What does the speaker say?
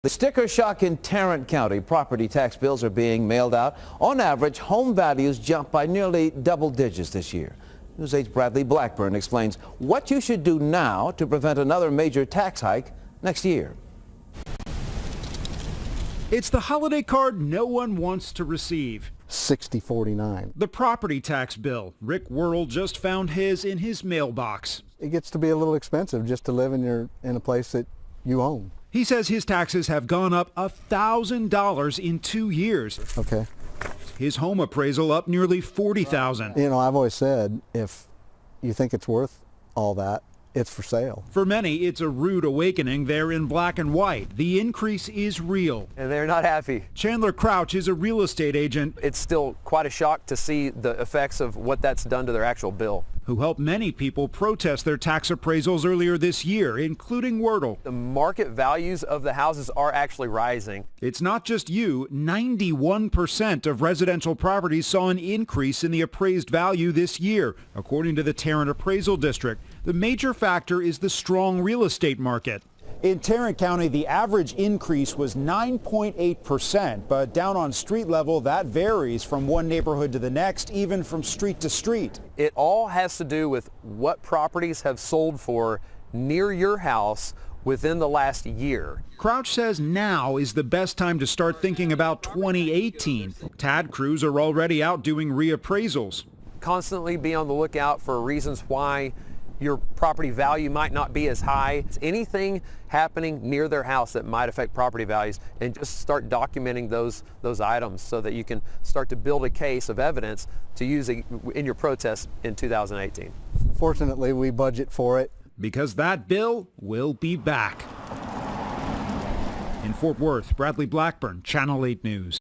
The sticker shock in Tarrant County. Property tax bills are being mailed out. On average, home values jumped by nearly double digits this year. News 8's Bradley Blackburn explains what you should do now to prevent another major tax hike next year. It's the holiday card no one wants to receive. 6049. The property tax bill. Rick Worrell just found his in his mailbox. It gets to be a little expensive just to live in a place that you own. He says his taxes have gone up $1,000 in 2 years. Okay. His home appraisal up nearly $40,000. You know, I've always said if you think it's worth all that, it's for sale. For many, it's a rude awakening. They're in black and white. The increase is real. And they're not happy. Chandler Crouch is a real estate agent. It's still quite a shock to see the effects of what that's done to their actual bill. Who helped many people protest their tax appraisals earlier this year, including Wordle. The market values of the houses are actually rising. It's not just you. 91% of residential properties saw an increase in the appraised value this year, according to the Tarrant Appraisal District. The major factor is the strong real estate market. In Tarrant County, the average increase was 9.8%, but down on street level, that varies from one neighborhood to the next, even from street to street. It all has to do with what properties have sold for near your house within the last year. Crouch says now is the best time to start thinking about 2018. TAD crews are already out doing reappraisals. Constantly be on the lookout for reasons why your property value might not be as high. It's anything happening near their house that might affect property values, and just start documenting those items so that you can start to build a case of evidence to use in your protest in 2018. Fortunately, we budget for it. Because that bill will be back. In Fort Worth, Bradley Blackburn, Channel 8 News.